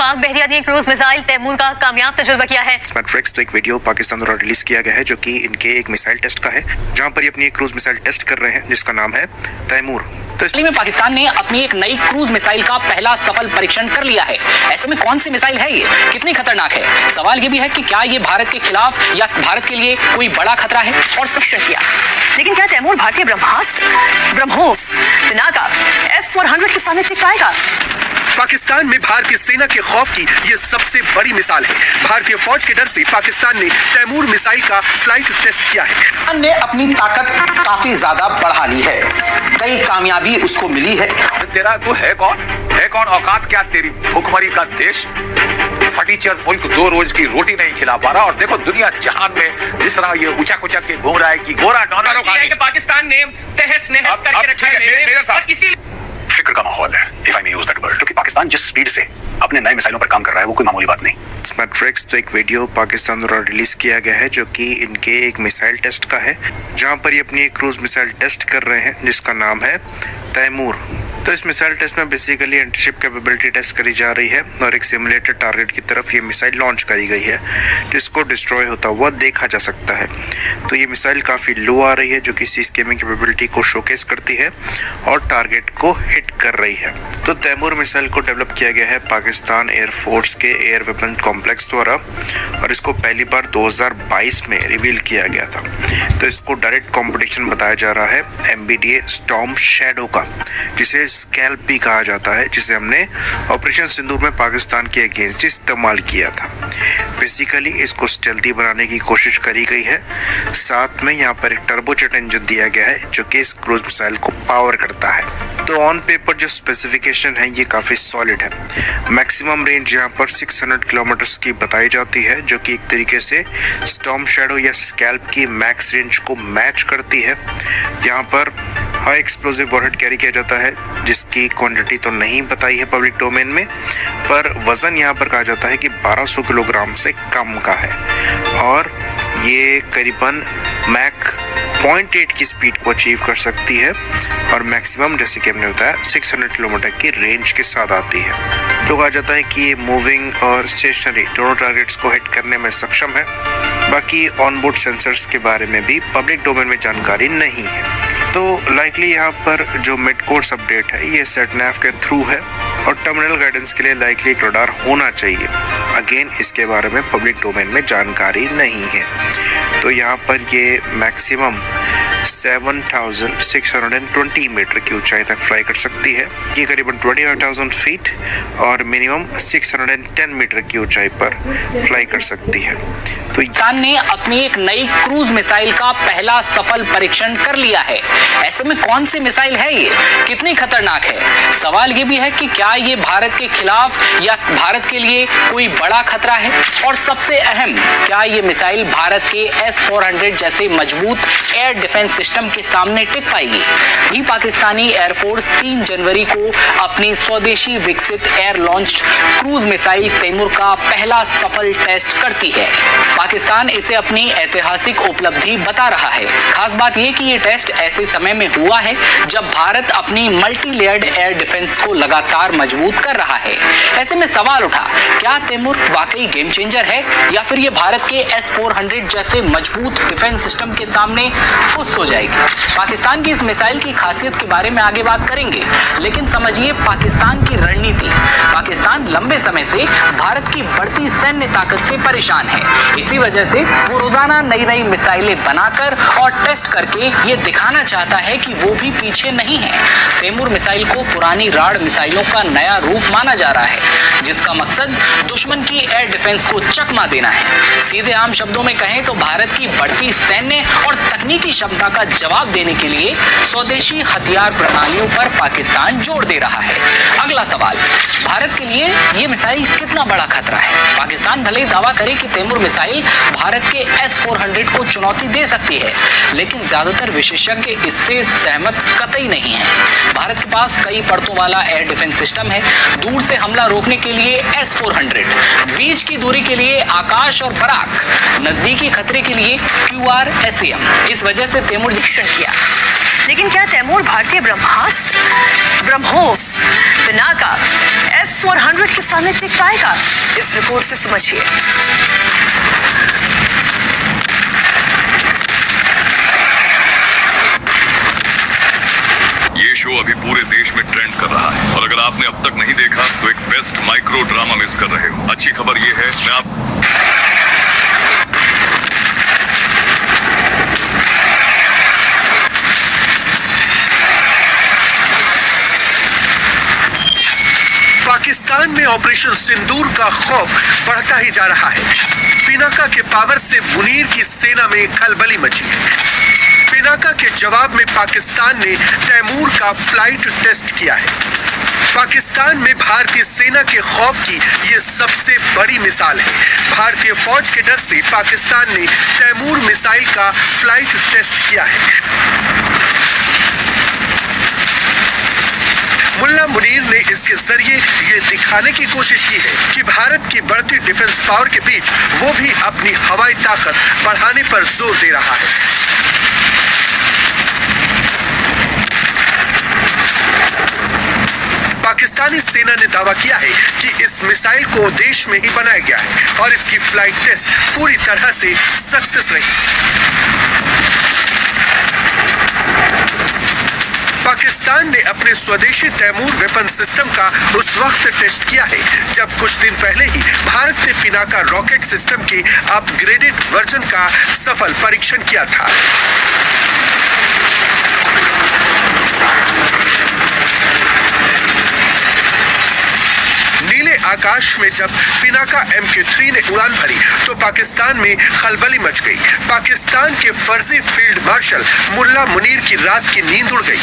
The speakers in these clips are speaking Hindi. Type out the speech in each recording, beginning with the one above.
पाक बहरिया ने क्रूज मिसाइल तैमूर का कामयाब तजुर्बा किया है। स्मैट्रिक्स तो एक वीडियो पाकिस्तान द्वारा रिलीज किया गया है जो कि इनके एक मिसाइल टेस्ट का है, जहां पर ये अपनी एक क्रूज मिसाइल टेस्ट कर रहे हैं जिसका नाम है तैमूर। तो हाल ही में पाकिस्तान ने अपनी एक नई क्रूज मिसाइल का पहला सफल परीक्षण कर लिया है। ऐसे में कौन सी मिसाइल है ये, कितनी खतरनाक है? सवाल ये भी है कि क्या ये भारत के खिलाफ या भारत के लिए कोई बड़ा खतरा है? और शिक्षण किया, लेकिन क्या तैमूर भारतीय ब्रह्मोस पिनाका S-400 के सामने टिक पाएगा? पाकिस्तान में भारतीय सेना के खौफ की ये सबसे बड़ी मिसाल है। भारतीय फौज के डर से पाकिस्तान ने तैमूर मिसाइल का फ्लाइट टेस्ट किया है। पाकिस्तान ने अपनी ताकत काफी ज्यादा बढ़ा ली है, कई कामयाबी उसको मिली है। तेरा तू है कौन औकात क्या तेरी? भूखमरी का देश, फटीचर मुल्क 2 रोज की रोटी नहीं खिला पा रहा, और देखो दुनिया जहान में जिस तरह ये ऊंचा कुचक के घूम रहा है कि गोरा डॉलरों का पाकिस्तान ने तहस नहस करके रखा है। फिक्र का माहौल है, if I may use that word, क्योंकि पाकिस्तान जिस स्पीड से अपने नए मिसाइलों पर काम कर रहा है वो कोई मामूली बात नहीं। स्मैट्रिक्स तो एक वीडियो पाकिस्तान द्वारा रिलीज किया गया है जो कि इनके एक मिसाइल टेस्ट का है, जहां पर ये अपनी एक क्रूज मिसाइल टेस्ट कर रहे हैं जिसका नाम है तैमूर। तो इस मिसाइल टेस्ट में बेसिकली एंटीशिप कैपेबिलिटी टेस्ट करी जा रही है और एक सिमुलेटेड टारगेट की तरफ ये मिसाइल लॉन्च करी गई है जिसको डिस्ट्रॉय होता हुआ देखा जा सकता है। तो ये मिसाइल काफ़ी लो आ रही है जो कि सी स्कैमिंग कैपेबिलिटी को शोकेस करती है और टारगेट को हिट कर रही है। तो तैमूर मिसाइल को डेवलप किया गया है पाकिस्तान एयरफोर्स के एयर वेपन कॉम्प्लेक्स द्वारा और इसको पहली बार 2022 में रिवील किया गया था। तो इसको डायरेक्ट कॉम्पिटिशन बताया जा रहा है MBDA स्टॉर्म शैडो का, जिसे स्कैल्प भी कहा जाता है, जिसे हमने ऑपरेशन सिंदूर में पाकिस्तान के अगेंस्ट इस्तेमाल किया था। बेसिकली इसको स्टेल्थी बनाने की कोशिश करी गई है। साथ में यहाँ पर एक टर्बोजेट इंजन दिया गया है जो कि इस क्रूज मिसाइल को पावर करता है। तो ऑन पेपर जो स्पेसिफिकेशन है ये काफ़ी सॉलिड है। मैक्सिमम रेंज यहाँ पर 600 किलोमीटर्स की बताई जाती है जो कि एक तरीके से स्टॉर्म शैडो या स्कैल्प की मैक्स रेंज को मैच करती है। यहाँ पर हाई एक्सप्लोजिव वॉरहेड कैरी किया जाता है जिसकी क्वांटिटी तो नहीं बताई है पब्लिक डोमेन में, पर वज़न यहाँ पर कहा जाता है कि 1200 किलोग्राम से कम का है और ये करीबन मैक 0.8 की स्पीड को अचीव कर सकती है और मैक्सिमम जैसे कि हमने बताया 600 किलोमीटर की रेंज के साथ आती है। तो कहा जाता है कि ये मूविंग और स्टेशनरी दोनों टारगेट्स को हिट करने में सक्षम है। बाकी ऑनबोर्ड सेंसर्स के बारे में भी पब्लिक डोमेन में जानकारी नहीं है। तो लाइकली यहाँ पर जो मिड कोर्स अपडेट है ये सेटनैव के थ्रू है और टर्मिनल गाइडेंस के लिए लाइकली एक रडार होना चाहिए। अगेन इसके बारे में पब्लिक डोमेन में जानकारी नहीं है। तो यहाँ पर ये मैक्सिमम 7620 मीटर की ऊंचाई तक फ्लाई कर सकती है। ये करीबन 25,000 फीट और मिनिमम 610 मीटर की ऊंचाई पर फ्लाई कर सकती है। तो पाकिस्तान ने अपनी एक नई क्रूज मिसाइल का पहला सफल परीक्षण कर लिया है। ऐसे में कौन सी मिसाइल है ये, कितनी खतरनाक है? सवाल ये भी है कि क्या ये भारत के खिलाफ या भारत के लिए कोई बड़ा खतरा है? और सबसे अहम, क्या ये मिसाइल भारत के S-400 जैसे मजबूत एयर डिफेंस सिस्टम के सामने टिक पाएगी? भी पाकिस्तानी एयरफोर्स 3 जनवरी को अपनी स्वदेशी विकसित air launch cruise missile Taimur का पहला सफल टेस्ट करती है। पाकिस्तान इसे अपनी ऐतिहासिक उपलब्धि बता रहा है। खास बात यह कि ये टेस्ट ऐसे समय में हुआ है जब भारत अपनी मल्टी लेयर्ड एयर डिफेंस को लगातार मजबूत कर रहा है। ऐसे में सवाल उठा, क्या तैमूर वाकई गेम चेंजर है या फिर ये भारत के S-400 जैसे मजबूत डिफेंस सिस्टम के सामने फुस हो जाएगी? पाकिस्तान की इस मिसाइल की खासियत के बारे में आगे बात करेंगे, लेकिन समझिए पाकिस्तान की रणनीति। पाकिस्तान लंबे समय से भारत की बढ़ती सैन्य ताकत से परेशान है। इसी वजह से वो रोजाना नई नई मिसाइलें बनाकर और टेस्ट करके ये दिखाना चाहता है कि वो भी पीछे नहीं है। तैमूर मिसाइल को पुरानी राड मिसाइलों का नया रूप माना जा रहा है, जिसका मकसद दुश्मन की एयर डिफेंस को चकमा देना है। सीधे आम शब्दों में कहें तो भारत की बढ़ती सैन्य और तकनीकी क्षमता का जवाब देने के लिए स्वदेशी हथियार प्रणालियों पर पाकिस्तान जोर दे रहा है। अगला सवाल, भारत के लिए ये मिसाइल कितना बड़ा खतरा है? पाकिस्तान भले ही दावा करे कि तैमूर मिसाइल भारत के S-400 को चुनौती दे सकती है, लेकिन ज्यादातर विशेषज्ञ इससे सहमत कतई नहीं है। भारत के पास कई परतों वाला एयर डिफेंस सिस्टम है। दूर से हमला रोकने के लिए S-400, बीच की दूरी के लिए आकाश और बराक, नजदीकी खतरे के लिए QR-SAM। इस वजह से तैमूर शिक्षण किया, लेकिन क्या तैमूर भारतीय ब्रह्मोस पिनाका S-400 के सामने टिक पाएगा? इस रिपोर्ट से समझिए। ये शो अभी पूरे देश में ट्रेंड कर रहा है और अगर आपने अब तक नहीं देखा तो एक बेस्ट माइक्रो ड्रामा मिस कर रहे हो। अच्छी खबर ये है, मैं आप पाकिस्तान में ऑपरेशन सिंदूर का खौफ बढ़ता ही जा रहा है। पिनाका के पावर से मुनीर की सेना में खलबली मची है। पिनाका के जवाब में पाकिस्तान ने तैमूर का फ्लाइट टेस्ट किया है। पाकिस्तान में भारतीय सेना के खौफ की यह सबसे बड़ी मिसाल है। भारतीय फौज के डर से पाकिस्तान ने तैमूर मिसाइल का फ्लाइट टेस्ट किया है। मुल्ला मुनीर ने इसके जरिए ये दिखाने की कोशिश की है कि भारत की बढ़ती डिफेंस पावर के बीच वो भी अपनी हवाई ताकत बढ़ाने पर जोर दे रहा है। पाकिस्तानी सेना ने दावा किया है कि इस मिसाइल को देश में ही बनाया गया है और इसकी फ्लाइट टेस्ट पूरी तरह से सक्सेस रही। पाकिस्तान ने अपने स्वदेशी तैमूर वेपन सिस्टम का उस वक्त टेस्ट किया है जब कुछ दिन पहले ही भारत ने पिनाका रॉकेट सिस्टम के अपग्रेडेड वर्जन का सफल परीक्षण किया था। नीले आकाश में जब पिनाका MK3 ने उड़ान भरी तो पाकिस्तान में खलबली मच गई। पाकिस्तान के फर्जी फील्ड मार्शल मुल्ला मुनीर की रात की नींद उड़ गई।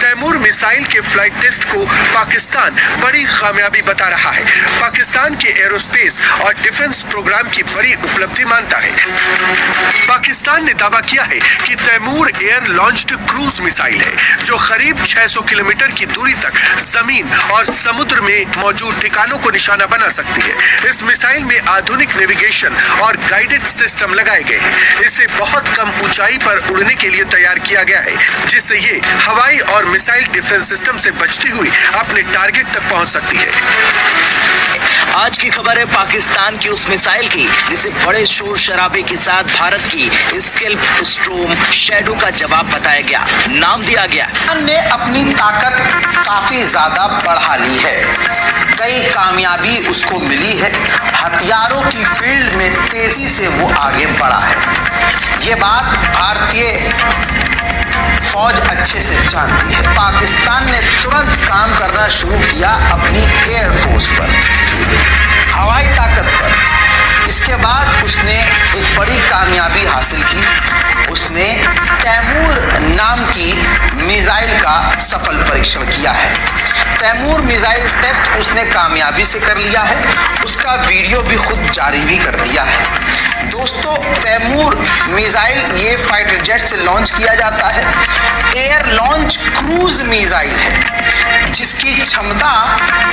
तैमूर मिसाइल के फ्लाइट टेस्ट को पाकिस्तान बड़ी कामयाबी बता रहा है। पाकिस्तान के एरोस्पेस और डिफेंस प्रोग्राम की बड़ी उपलब्धि मानता है। पाकिस्तान ने दावा किया है कि Taimur air launched cruise missile है जो करीब 600 किलोमीटर की दूरी तक जमीन और समुद्र में मौजूद ठिकानों को निशाना बना सकती है। इस मिसाइल में आधुनिक नेविगेशन और गाइडेड सिस्टम लगाए गए हैं। इसे बहुत कम ऊंचाई पर उड़ने के लिए तैयार किया गया है जिससे ये हवाई और मिसाइल डिफेंस सिस्टम से बचती हुई अपने टारगेट तक पहुंच सकती है। आज की खबर है पाकिस्तान की उस मिसाइल की जिसे बड़े शोर शराबे के साथ भारत की स्केल्प स्ट्रोम शैडो का जवाब बताया गया, नाम दिया गया। ने अपनी ताकत काफी ज्यादा बढ़ा ली है। कई कामयाबी उसको मिली है। हथियारों की फील्ड में तेजी से वो आगे बढ़ा है। ये बात भारतीय फौज अच्छे से जानती है। पाकिस्तान ने तुरंत काम करना शुरू किया अपनी एयरफोर्स पर, हवाई ताकत पर। इसके बाद उसने एक बड़ी कामयाबी हासिल की। उसने तैमूर नाम की मिसाइल का सफल परीक्षण किया है। तैमूर मिसाइल टेस्ट उसने कामयाबी से कर लिया है। उसका वीडियो भी खुद जारी भी कर दिया है। दोस्तों, तैमूर मिसाइल ये फाइटर जेट से लॉन्च किया जाता है। एयर लॉन्च क्रूज मिसाइल है जिसकी क्षमता,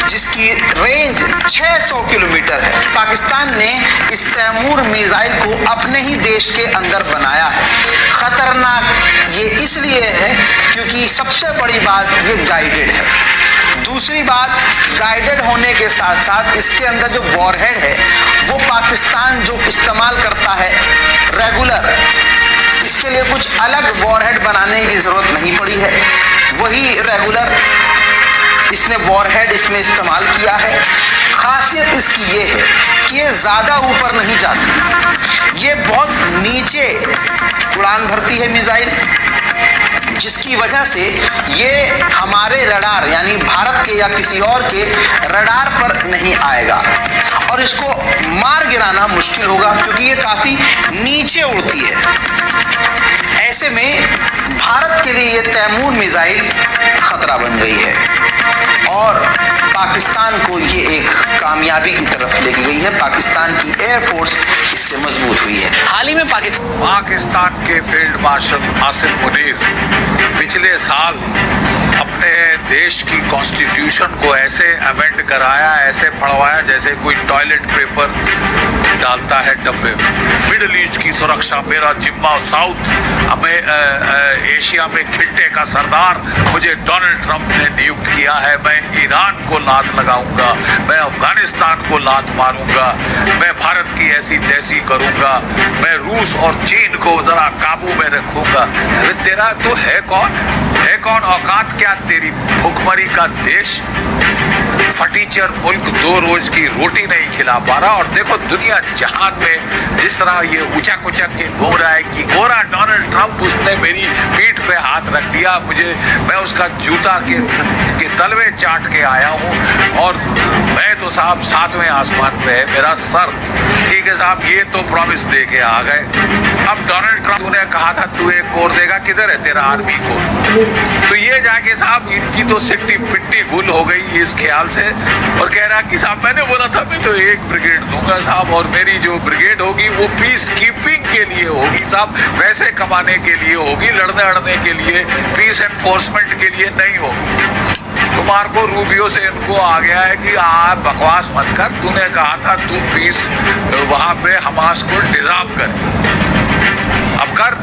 जिसकी रेंज 600 किलोमीटर है। पाकिस्तान ने इस तैमूर मिसाइल को अपने ही देश के अंदर बनाया है। खतरनाक ये इसलिए है क्योंकि सबसे बड़ी बात ये गाइडेड है। दूसरी बात, गाइडेड होने के साथ साथ इसके अंदर जो वॉरहेड है वो पाकिस्तान जो इस्तेमाल करता है रेगुलर, इसके लिए कुछ अलग वॉरहेड बनाने की जरूरत नहीं पड़ी है। वही रेगुलर इसने वॉरहेड इसमें इस्तेमाल किया है। खासियत इसकी ये है कि ये ज्यादा ऊपर नहीं जाती, ये बहुत नीचे उड़ान भरती है मिसाइल, जिसकी वजह से ये हमारे रडार यानी भारत के या किसी और के रडार पर नहीं आएगा और इसको मार गिराना मुश्किल होगा क्योंकि ये काफी नीचे उड़ती है। ऐसे में भारत के लिए ये तैमूर मिसाइल खतरा बन गई है और पाकिस्तान को ये एक कामयाबी की तरफ लेके गई है। पाकिस्तान की एयरफोर्स इससे मजबूत हुई है। हाल ही में पाकिस्तान के फील्ड मार्शल आसिम मुनीर पिछले साल अपने देश की कॉन्स्टिट्यूशन को ऐसे अमेंड कराया, ऐसे पढ़वाया जैसे कोई टॉयलेट पेपर डालता है डब्बे में। मिडिल ईस्ट की सुरक्षा मेरा जिम्मा, साउथ हमें एशिया में खिट्टे का सरदार मुझे डोनाल्ड ट्रंप ने नियुक्त किया है। मैं ईरान को लात लगाऊंगा, मैं अफगानिस्तान को लात मारूंगा, मैं भारत की ऐसी तैसी करूंगा, मैं रूस और चीन को जरा काबू में रखूंगा। अरे तेरा तू है कौन? है कौन? औकात क्या तेरी? भुखमरी का देश, फटीचर मुल्क, 2 रोज की रोटी नहीं खिला पा रहा। और देखो दुनिया जहान में जिस तरह ये ऊंचा कुचक के घूम रहा है कि गोरा डोनाल्ड ट्रंप, उसने मेरी पीठ पे हाथ रख दिया, मैं उसका जूता के तलवे चाट के आया हूँ और मैं तो साहब 7वें आसमान पे है मेरा सर। ठीक है साहब, ये तो प्रॉमिस दे के आ गए। अब डोनाल्ड ट्रंप ने कहा था तू एक कोर देगा, किधर है तेरा आर्मी कोर? तो ये जाके साहब इनकी तो सिट्टी पिट्टी गुल हो गई इस ख्याल से, और कह रहा कि साहब मैंने बोला था मैं तो 1 ब्रिगेड दूंगा साहब, और मेरी जो ब्रिगेड होगी वो पीस कीपिंग के लिए होगी साहब, पैसे कमाने के लिए होगी, लड़ने अड़ने के लिए, पीस एनफोर्समेंट के लिए नहीं होगी। तो मार्को रूबियो से इनको आ गया है कि आप बकवास मत कर, तूने कहा था तू पीस वहां पे हमास को डिजर्व करे, अब कर।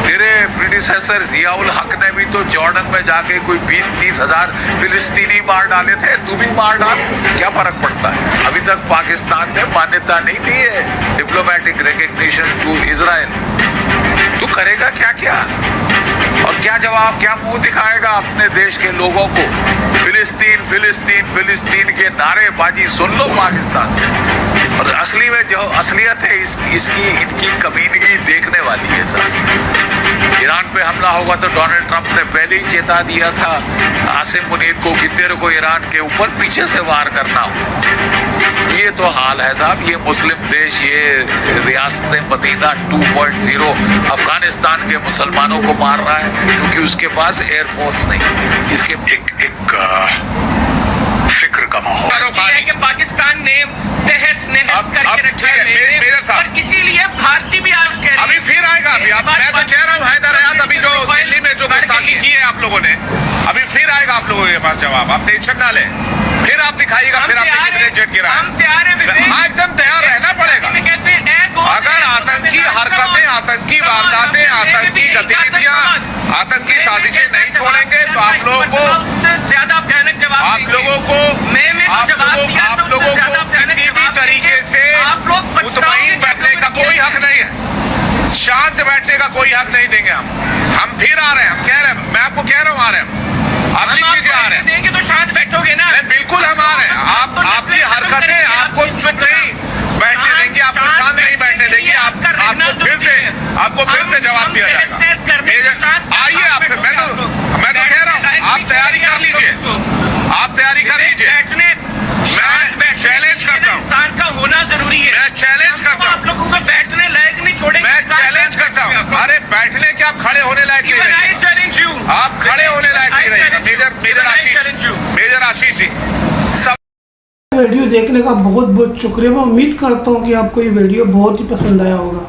तेरे प्रीडिसेसर जियाउल हक ने भी तो जॉर्डन में जाके कोई 20-30 हजार फिलिस्तीनी मार डाले थे, तू भी मार डाल, क्या फर्क पड़ता है? अभी तक पाकिस्तान ने मान्यता नहीं दी है डिप्लोमेटिक रिकग्निशन टू इजराइल। तू करेगा क्या क्या और क्या जवाब, क्या मुंह दिखाएगा अपने देश के लोगों को? फिलिस्तीन फिलिस्तीन फिलिस्तीन के नारेबाजी सुन लो पाकिस्तान से, और असली में जो असलियत है इसकी इनकी कमीनगी देखने वाली है साहब। ईरान पे हमला होगा तो डोनाल्ड ट्रंप ने पहले ही चेता दिया था आसिम मुनीर को कि तेरे को ईरान के ऊपर पीछे से वार करना हो। ये तो हाल है साहब, ये मुस्लिम देश, ये रियासत मदीना 2.0 अफगानिस्तान के मुसलमानों को मार रहा है क्योंकि उसके पास एयरफोर्स नहीं। इसके एक फिक्र का माहौल है कि पाकिस्तान ने तहस नहस करके रखा है मेरे साथ, और इसीलिए भारतीय भी आज कह रहे हैं अभी फिर आएगा। अभी मैं तो कह रहा हूँ हैदर हयात, अभी जो दिल्ली में जो गुस्ताखी की है आप लोगों ने, अभी फिर आएगा आप लोगों के पास जवाब। आप टेंशन ना लें, फिर आप दिखाइएगा फिर आपने कितने जेट गिरा। हम तैयार हैं, हाँ एकदम तैयार रहना पड़ेगा। अगर आतंकी हरकतें, आतंकी वारदातें, आतंकी गतिविधियां, आतंकी साजिशें नहीं छोड़ेंगे तो आप लोगों को ज्यादा भयानक जवाब, आप लोगों को किसी भी तरीके से मुतमईन बैठने का कोई हक नहीं है, शांत बैठने का कोई हक नहीं देंगे हम फिर आ रहे हैं, हम कह रहे हैं, मैं आपको कह रहा हूँ आ रहे हैं, आप लिख लीजिए आ रहे हैं। देंगे तो शांत बैठोगे ना? बिल्कुल हम आ रहे हैं। आपकी हरकतें आपको चुप नहीं बैठने देंगी, आपको शांत नहीं बैठने देंगी, आपको फिर से जवाब दिया जाएगा। आइए आप, मैं तो कह रहा हूँ आप तैयारी कर लीजिए, आप तैयारी कर लीजिए। मैं चैलेंज करता हूँ, इंसान का होना जरूरी है। मैं चैलेंज करता हूँ, आप लोगों को बैठने लायक नहीं छोड़ेंगे। मैं चैलेंज करता हूँ। अरे बैठने के आप खड़े होने लायक नहीं रहेंगे, आप खड़े होने लायक नहीं रहेंगे। मेजर आशीष जी, वीडियो देखने का बहुत बहुत शुक्रिया। मैं उम्मीद करता हूँ कि आपको ये वीडियो बहुत ही पसंद आया होगा।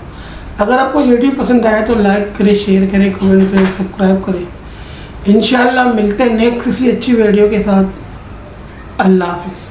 अगर आपको वीडियो पसंद आया तो लाइक करें, शेयर करें, कमेंट करें, सब्सक्राइब करें। इंशाल्लाह मिलते हैं नेक्स्ट किसी अच्छी वीडियो के साथ। अल्लाह हाफिज़।